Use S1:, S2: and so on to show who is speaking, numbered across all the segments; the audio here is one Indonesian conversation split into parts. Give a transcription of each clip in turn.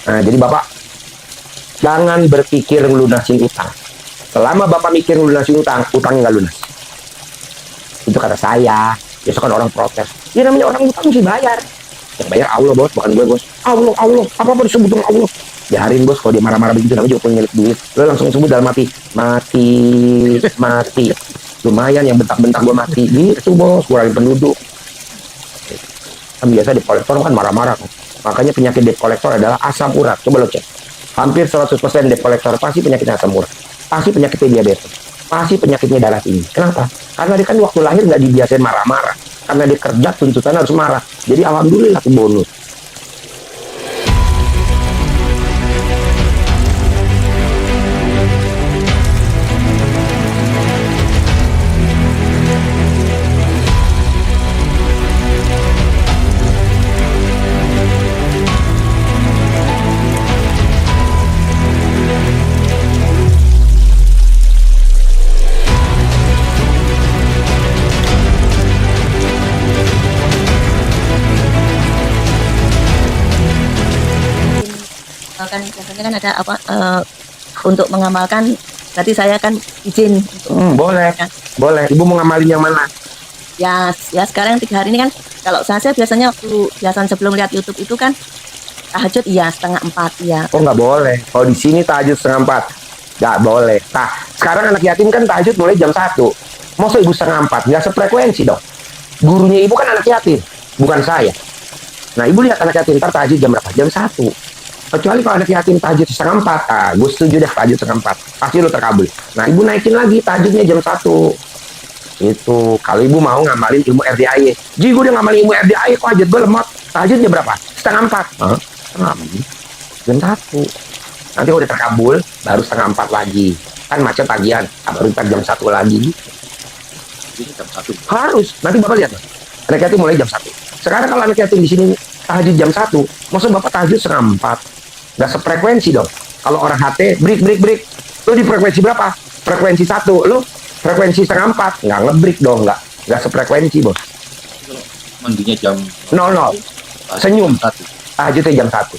S1: Nah, jadi Bapak jangan berpikir ngelunasin utang. Selama Bapak mikir ngelunasin utang, utangnya nggak lunas. Itu kata saya. Biasa kan orang protes. Ya namanya orang utang mesti bayar. Yang bayar Allah, bos, bukan gue, bos. Allah, Allah, apa-apa disebut dengan Allah. Biarin, bos, kalau dia marah-marah begitu, namanya juga pengen duit. Lo langsung sebut dalam mati. Mati, mati. Lumayan yang bentak-bentak gue mati. Gitu, bos, kurangin penduduk. Kan biasa debt collector kan marah-marah. Makanya penyakit debt collector adalah asam urat. Coba lo cek. Hampir 100% debt collector pasti penyakitnya asam urat. Pasti penyakitnya diabetes. Pasti penyakitnya darah tinggi. Kenapa? Karena dia kan waktu lahir nggak dibiasain marah-marah. Karena dia kerja tuntutan harus marah. Jadi alhamdulillah tuh bonus.
S2: Kan biasanya kan ada apa untuk mengamalkan, berarti saya kan izin untuk
S1: Boleh,
S2: kan.
S1: boleh. Ibu mau ngamalin yang mana?
S2: Ya sekarang 3 hari ini kan, kalau saya biasanya waktu biasa sebelum lihat YouTube itu kan tahajud iya 3:30 ya.
S1: Oh, nggak boleh. Kalau di sini tahajud 3:30. Nggak boleh. Nah, sekarang anak yatim kan tahajud mulai jam 1. Masa ibu 3:30? Nggak sefrekuensi dong. Gurunya ibu kan anak yatim, bukan saya. Nah, ibu lihat anak yatim ntar tahajud jam berapa? Jam 1. Kecuali kalau anak yatim tahajud 3:30, gue setuju deh tahajud 3:30. Pasti lo terkabul. Nah, ibu naikin lagi tahajudnya jam 1. Itu kalau ibu mau ngamalin ilmu RDAY. Ji, gue udah ngamalin ilmu RDAY kok tahajud gue lemot. Tahajudnya berapa? 3:30. Hah? Jam 1. Nanti kalau udah terkabul, baru 3:30 lagi. Kan macet tagihan, baru ntar jam 1 lagi.
S3: Jadi jam 1.
S1: Harus. Nanti Bapak lihat. Anak yatim mulai jam 1. Sekarang kalau anak yatim di sini tahajud jam 1, maksud Bapak tahajud 3:30. Nggak sefrekuensi dong. Kalau orang HT, break. Lu di frekuensi berapa? Frekuensi 1. Lu frekuensi 3:30. Nggak ngebreak dong. Nggak sefrekuensi, bos.
S3: Mandinya jam
S1: 00. Senyum.
S3: 1.
S1: Tahajudnya jam 1.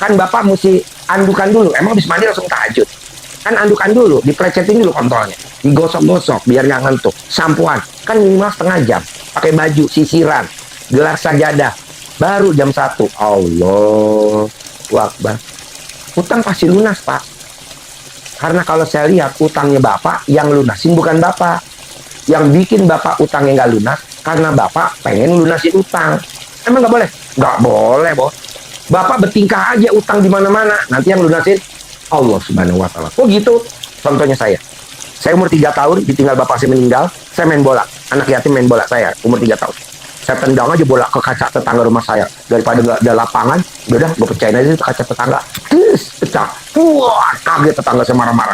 S1: Kan Bapak mesti andukan dulu. Emang habis mandi langsung tahajud? Kan andukan dulu. Diprecetin dulu kontolnya. Digosok-gosok biar nggak ngantuk. Sampuan. Kan minimal setengah jam. Pakai baju, sisiran. Gelar sajadah. Baru jam 1. Allah. Akbar. Utang pasti lunas, Pak. Karena kalau saya lihat utangnya Bapak, yang lunasin bukan Bapak. Yang bikin Bapak utangnya nggak lunas, karena Bapak pengen lunasin utang. Emang nggak boleh? Nggak boleh, bos. Bapak bertingkah aja utang di mana-mana. Nanti yang lunasin Allah Subhanahu Wa Taala. Oh gitu. Contohnya saya. Saya umur 3 tahun, ditinggal Bapak saya meninggal. Saya main bola. Anak yatim main bola saya, umur 3 tahun. Saya tendang aja bola ke kaca tetangga rumah saya. Daripada nggak ada lapangan, udah gue pecahin aja itu kaca tetangga. Terus pecah. Wah, kaget tetangga saya marah-marah.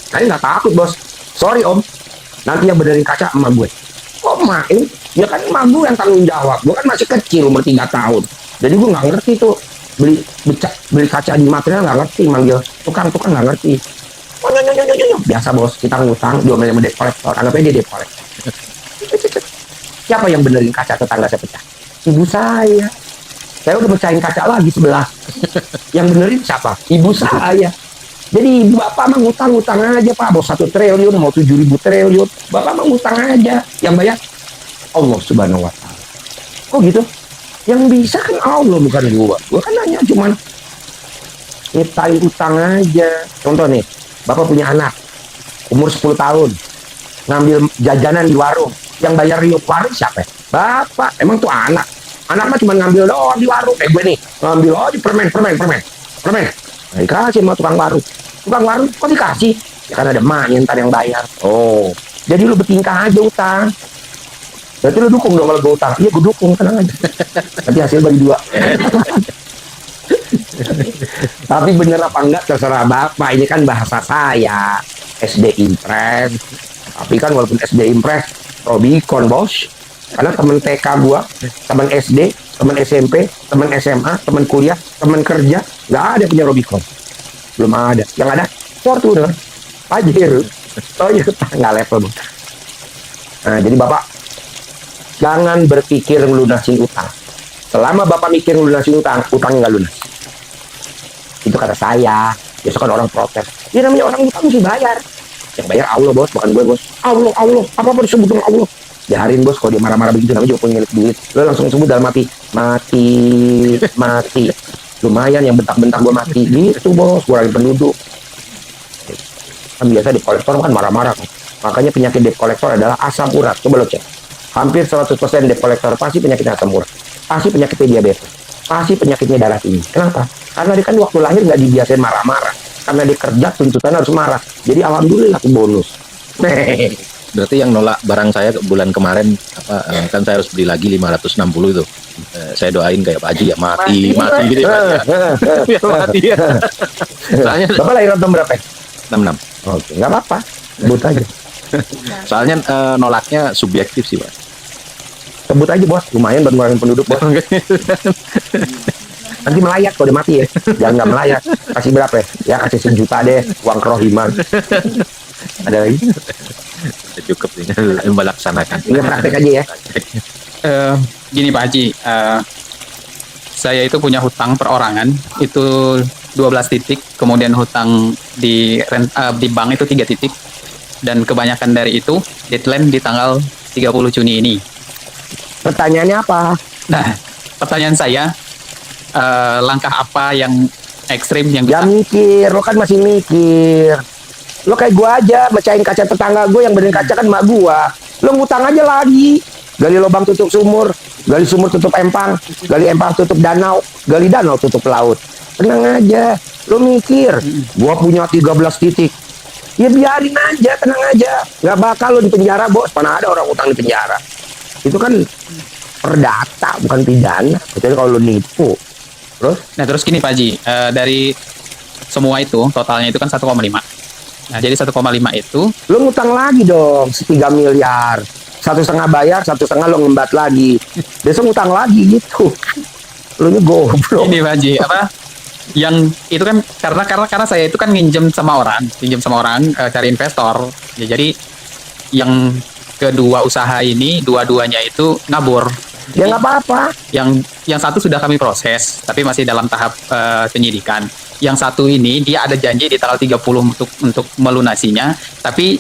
S1: Saya nggak takut, bos. Sorry, Om. Nanti yang benerin kaca emak gue. Kok emak ini? Ya kan emak gue yang tanggung jawab. Gue kan masih kecil, umur 3 tahun. Jadi gue nggak ngerti tuh. Beli kaca di material nggak ngerti. Manggil tukang-tukang nggak ngerti. Oh, biasa, bos. Kita ngutang, diomelin sama debt collector. Anggapnya dia debt collector. Siapa yang benerin kaca tetangga saya pecah? Ibu saya. Saya udah pecahin kaca lagi sebelah. Yang benerin siapa? Ibu saya. Jadi ibu Bapak mah ngutang aja, Pak. Mau 1 triliun, mau 7.000 triliun. Bapak mah ngutang aja. Yang bayar Allah Subhanahu Wa Taala. Kok gitu? Yang bisa kan Allah, bukan gua. Gua kan hanya cuman nyiptain utang aja. Contoh nih, Bapak punya anak umur 10 tahun. Ngambil jajanan di warung. Yang bayar riup warung siapa? Bapak. Emang tuh anak. Anak mah cuma ngambil doang di warung. Kayak gue nih. Ngambil di permen. Nah, dikasih sama tukang warung. Tukang warung kok dikasih? Ya kan ada emaknya ntar yang bayar. Oh. Jadi lu bertingkah aja utang. Berarti lu dukung dong kalau gue utang. Iya gue dukung. Tenang aja. Nanti hasil bagi 2. Tapi bener apa enggak terserah Bapak. Ini kan bahasa saya. SD Impres. Tapi kan walaupun SD Impres, Robicon, bos. Karena temen TK gua, temen SD, temen SMP, temen SMA, temen kuliah, temen kerja, nggak ada punya Robicon. Belum ada. Yang ada Fortuner, Pajero, Toyota, nggak level, bos. Nah, jadi Bapak jangan berpikir ngelunasin utang. Selama Bapak mikir ngelunasin utang, utangnya nggak lunas. Itu kata saya. Besok kan orang protes. Ya namanya orang utang mesti bayar. Yang bayar Allah bos, bukan gue bos. Allah, apa disebut dengan Allah? Biarin bos, kalau dia marah-marah begitu namanya juga punya duit. Lo langsung sebut dalam mati. Mati. Lumayan yang bentak-bentak gue mati. Gitu bos, kurangin penduduk. Kan biasa debt collector kan marah-marah. Makanya penyakit debt collector adalah asam urat. Coba lo cek. Hampir 100% debt collector pasti penyakitnya asam urat. Pasti penyakitnya diabetes. Pasti penyakitnya darah tinggi. Kenapa? Karena dia kan waktu lahir nggak dibiasain marah-marah. Karena dia kerja tuntutan harus marah. Jadi alhamdulillah aku bonus.
S3: Berarti yang nolak barang saya bulan kemarin kan saya harus beli lagi 560 itu. Saya doain kayak Pak Haji ya mati gitu ya. Mati ya. Soalnya
S1: Bapak lahir tahun berapa?
S3: 66.
S1: Oke, nggak apa-apa. Sebut aja.
S3: Soalnya nolaknya subjektif sih, Pak.
S1: Sebut aja bos. Lumayan buat ngurangin penduduk bos. Nanti melayat kalau dia mati ya. Jangan nggak melayat. Kasih berapa ya? Ya kasih 1 juta deh. Uang kerohiman. Ada lagi?
S3: Cukup ini melaksanakan.
S1: Tinggal praktek aja ya.
S4: Gini Pak Haji, saya itu punya hutang perorangan itu 12 titik, kemudian hutang di bank itu 3 titik, dan kebanyakan dari itu deadline di tanggal 30 Juni ini.
S1: Pertanyaannya apa?
S4: Nah, pertanyaan saya, langkah apa yang ekstrim yang
S1: Ya
S4: bisa
S1: mikir. Lo kan masih mikir. Lo kayak gua aja. Mecahin kaca tetangga gue yang benerin kaca kan mak gua. Lo ngutang aja lagi. Gali lubang tutup sumur. Gali sumur tutup empang. Gali empang tutup danau. Gali danau tutup laut. Tenang aja. Lo mikir. Gua punya 13 titik. Ya biarin aja. Tenang aja. Gak bakal lo di penjara bos. Mana ada orang utang di penjara. Itu kan perdata bukan pidana. Kecuali kalau lo nipu. Terus?
S4: Nah, terus gini Pak Haji, dari semua itu totalnya itu kan 1,5. Nah, jadi 1,5 itu
S1: Lo ngutang lagi dong 3 miliar. 1,5 bayar, 1,5 lo ngembat lagi. Besok ngutang lagi gitu. Lo nya goblok.
S4: ini Pak Haji, apa yang itu kan karena saya itu kan pinjam sama orang cari investor. Ya, jadi yang kedua usaha ini dua-duanya itu ngabur.
S1: Ya nggak apa-apa.
S4: Yang satu sudah kami proses, tapi masih dalam tahap penyidikan. Yang satu ini dia ada janji di tanggal 30 untuk melunasinya, tapi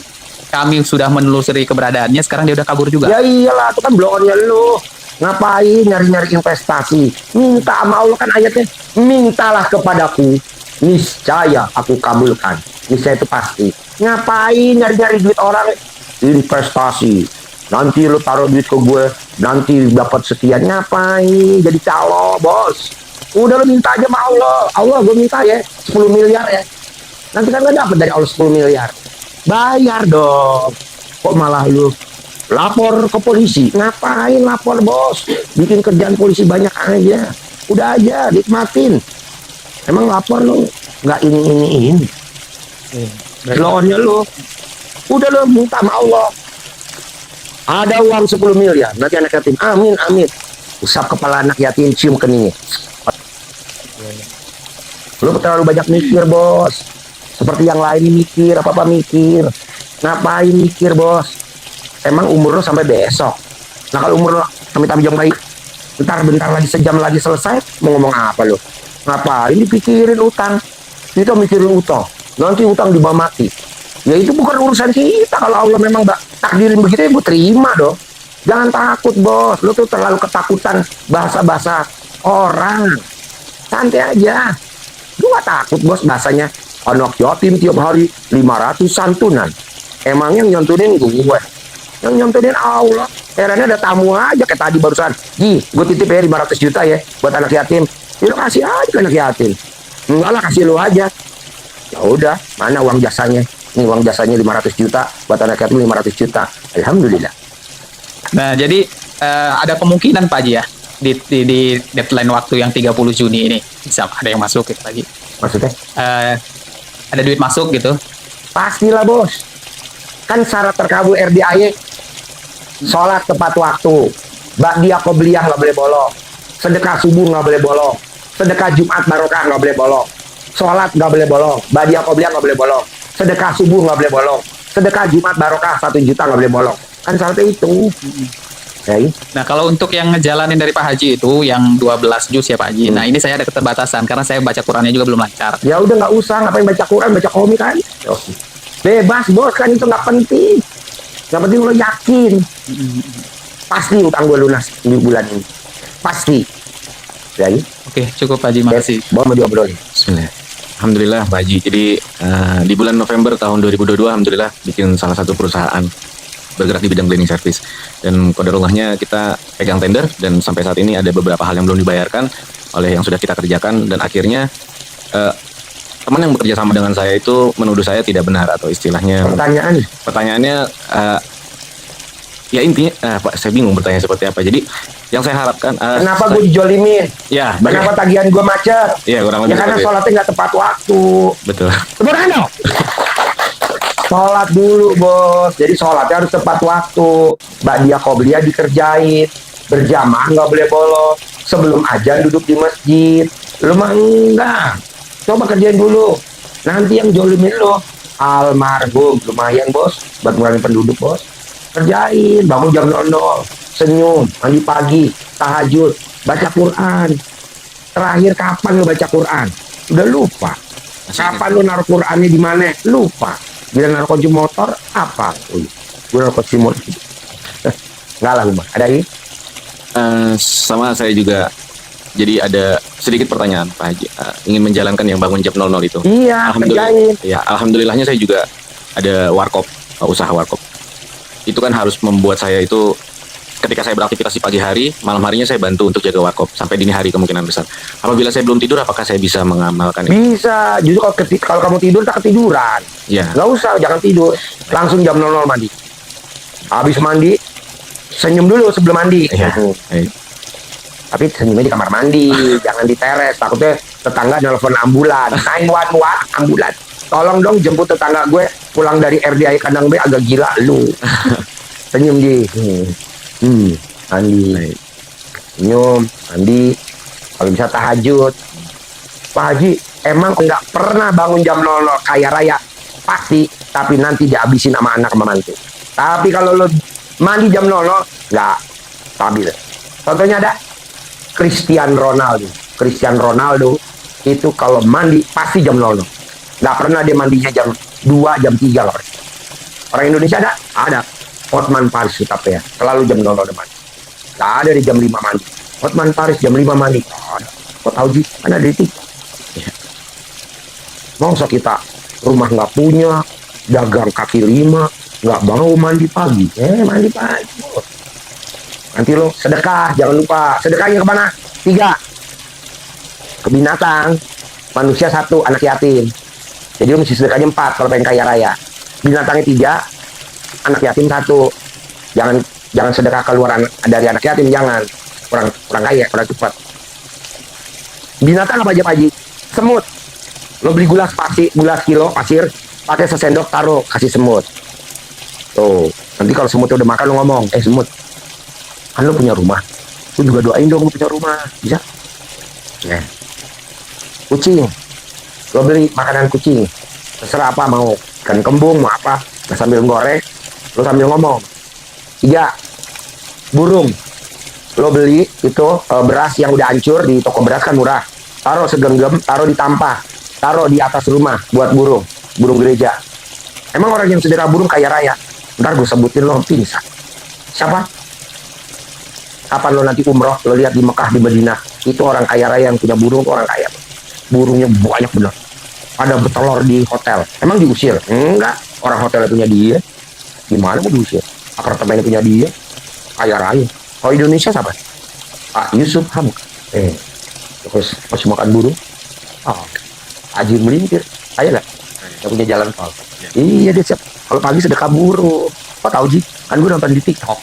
S4: kami sudah menelusuri keberadaannya, sekarang dia udah kabur juga.
S1: Ya iyalah, itu kan blow-onnya lo. Ngapain nyari-nyari investasi? Minta sama Allah kan ayatnya. Mintalah kepadaku, niscaya aku kabulkan. Niscaya itu pasti. Ngapain nyari-nyari duit orang? Investasi. Nanti lu taruh duit ke gue, nanti dapat sekian. Ngapain jadi calo bos? Udah lu minta aja sama Allah. Allah gue minta ya 10 miliar ya. Nanti kan gak dapat dari Allah 10 miliar. Bayar dong. Kok malah lu lapor ke polisi? Ngapain lapor bos? Bikin kerjaan polisi banyak aja. Udah aja nikmatin. Emang lapor lu nggak ini. Loannya lu. Udah lu minta sama Allah. Ada uang 10 miliar. Nanti anak yatim. Amin. Usap kepala anak yatim, cium keningnya. Lu terlalu banyak mikir bos. Seperti yang lain mikir, apa-apa mikir. Ngapain mikir bos? Emang umur lo sampai besok? Nah kalau umur lo kami jam baik, bentar lagi sejam lagi selesai, mau ngomong apa lo? Ngapain dipikirin utang? Kita mikirin utang. Nanti utang dibawa mati. Ya itu bukan urusan kita. Kalau Allah memang takdirin begitu ya gue terima dong. Jangan takut bos. Lo tuh terlalu ketakutan bahasa-bahasa orang. Santai aja. Gue gak takut bos bahasanya. Anak yatim tiap hari 500 santunan. Emang yang nyontunin gue. Yang nyontunin Allah. Herannya ada tamu aja kayak tadi barusan. Gue titip ya 500 juta ya buat anak yatim. Ya lo kasih aja ke anak yatim. Enggak lah, kasih lo aja. Ya udah, mana uang jasanya? Ini uang jasanya 500 juta buat anak yatim 500 juta. Alhamdulillah.
S4: Nah, jadi ada kemungkinan Pak Haji ya di deadline waktu yang 30 Juni ini bisa ada yang masuk gitu Pak Haji.
S1: Maksudnya?
S4: Ada duit masuk gitu.
S1: Pastilah bos. Kan syarat terkabul RDAY sholat tepat waktu. Ba'diyah qobliyah nggak boleh bolong. Sedekah subuh nggak boleh bolong. Sedekah Jumat barokah nggak boleh bolong. Sholat nggak boleh bolong. Ba'diyah qobliyah nggak boleh bolong. Sedekah subuh nggak boleh bolong. Sedekah Jumat barokah 1 juta nggak boleh bolong. Kan syaratnya itu. Ya,
S4: Nah, kalau untuk yang ngejalanin dari Pak Haji itu yang 12 juz ya Pak Haji. Nah, ini saya ada keterbatasan karena saya baca Qurannya juga belum lancar.
S1: ya udah nggak usah, ngapain baca Quran, baca komik kan? Bebas bos, kan itu nggak penting. Yang penting lo yakin. Pasti utang gue lunas di bulan ini. Pasti. Ya,
S4: Oke, cukup Pak Haji, makasih.
S1: Bawa mau diobrolin.
S3: Bismillah. Alhamdulillah Pak Haji. Jadi di bulan November tahun 2022 alhamdulillah bikin salah satu perusahaan bergerak di bidang cleaning service, dan qadarullahnya kita pegang tender dan sampai saat ini ada beberapa hal yang belum dibayarkan oleh yang sudah kita kerjakan, dan akhirnya teman yang bekerja sama dengan saya itu menuduh saya tidak benar, atau istilahnya pertanyaannya ya intinya Pak, saya bingung bertanya seperti apa. Jadi yang saya harapkan
S1: Kenapa gue dijolimin?
S3: ya
S1: Kenapa tagihan gue macet?
S3: ya kurang
S1: Ya
S3: lebih
S1: karena
S3: seperti itu.
S1: sholatnya nggak tepat waktu.
S3: Betul.
S1: Beneran dong? Sholat dulu bos. Jadi sholatnya harus tepat waktu. Ba'diyah qobliyah dikerjain. Berjamaah nggak boleh bolos. Sebelum ajan duduk di masjid. Lu mah enggak. Coba kerjain dulu. Nanti yang jolimin lo almarhum. Lumayan bos. Buat ngurangin penduduk bos. Kerjain. Bangun jam 00. Senyum. Mandi pagi. Tahajud. Baca Quran. Terakhir kapan lo baca Quran? Udah lupa. Kapan lu naruh Qurannya di mana? Lupa. Bila naruh kunci motor apa? Gue naruh kunci motor. Enggak lah, Bang. Ada ini?
S3: Sama saya juga. Jadi ada sedikit pertanyaan Pak Haji. Ingin menjalankan yang bangun jam 00 itu.
S1: Iya, kerjain.
S3: Ya, alhamdulillahnya saya juga ada warkop, usaha warkop. Itu kan harus membuat saya itu ketika saya beraktivitas di pagi hari, malam harinya saya bantu untuk jaga warkop sampai dini hari kemungkinan besar. Apabila saya belum tidur, apakah saya bisa mengamalkan itu?
S1: Bisa. Justru kalau kamu tidur tak ketiduran.
S3: Ya.
S1: Nggak usah, jangan tidur. Langsung jam 00 mandi. Habis mandi, senyum dulu sebelum mandi.
S3: Iya.
S1: Tapi senyumnya di kamar mandi, jangan di teres. Takutnya tetangga nelfon ambulan. 911 ambulan. Tolong dong jemput tetangga gue pulang dari RDI Kandang B, agak gila lu. Senyum di. Mandi. Senyum, mandi. Kalau bisa tahajud. Pak Haji, emang nggak pernah bangun jam 00 kaya raya? Pasti, tapi nanti dihabisin sama anak sama mantu. Tapi kalau lo mandi jam 00, nggak stabil. Contohnya ada Cristiano Ronaldo. Cristiano Ronaldo itu kalau mandi pasti jam 00. Nggak pernah dia mandinya jam 2, jam 3 nggak pernah. Orang Indonesia ada? Ada. Hotman Paris tapi ya, selalu jam 00 mandi. Nggak ada di jam 5 mandi. Hotman Paris jam 5 mandi. Kok tahu sih? Kan ada di TikTok. Masa kita rumah nggak punya, dagang kaki 5, nggak mau mandi pagi. Mandi pagi. Nanti lo sedekah, jangan lupa. Sedekahnya kemana? 3. Ke binatang. Manusia 1, anak yatim. Jadi lo mesti sedekahnya 4 kalau pengen kaya raya. Binatangnya 3, anak yatim 1. Jangan sedekah keluaran dari anak yatim, jangan. Kurang kaya, kurang cepat. Binatang apa aja Pak Haji? Semut. Lo beli gula kilo pasir, pakai sesendok taruh, kasih semut. Tuh, nanti kalau semutnya udah makan lo ngomong, semut, kan lo punya rumah, lo juga doain dong lo punya rumah, bisa? Ya. Kucing, lo beli makanan kucing, terserah apa mau, ikan kembung mau apa, nah, sambil goreng, lo sambil ngomong. 3, burung, lo beli itu beras yang udah hancur di toko beras kan murah, taruh segenggam, taruh di tampah, taruh di atas rumah buat burung gereja. Emang orang yang sedekah burung kaya raya? Ntar gue sebutin lo pingsan. Siapa? Kapan lo nanti umroh, lo lihat di Mekah, di Madinah, itu orang kaya raya yang punya burung, orang kaya. Burungnya banyak bener. Ada bertelur di hotel. Emang diusir? Enggak. Orang hotelnya punya dia. Gimana mau diusir? Apartemennya punya dia. Kaya raya. Kalau Indonesia siapa? Pak Yusuf Hamka. Terus masih makan burung. Haji melintir, ayo nggak? Yang punya jalan tol. Iya dia siap. Kalau pagi sedekah burung. Kok tahu Ji? Kan gue nonton di TikTok.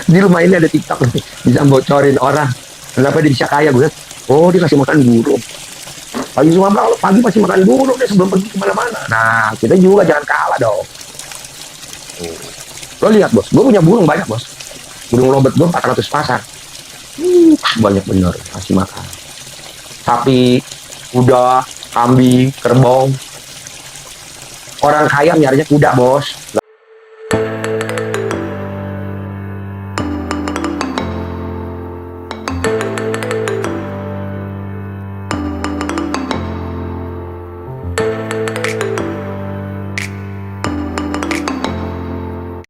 S1: Di rumah ini ada TikTok nih, bisa bocorin orang. Kenapa dia bisa kaya? Gue lihat, oh dia kasih makan burung. Pagi semua kalau pagi masih makan burung deh sebelum pergi kemana-mana. Nah kita juga jangan kalah dong. Lo lihat bos, gue punya burung banyak bos. Burung lobet gue 400 pasang. Banyak bener kasih makan. Sapi, kuda, kambing, kerbau. Orang kaya nyarinya kuda bos.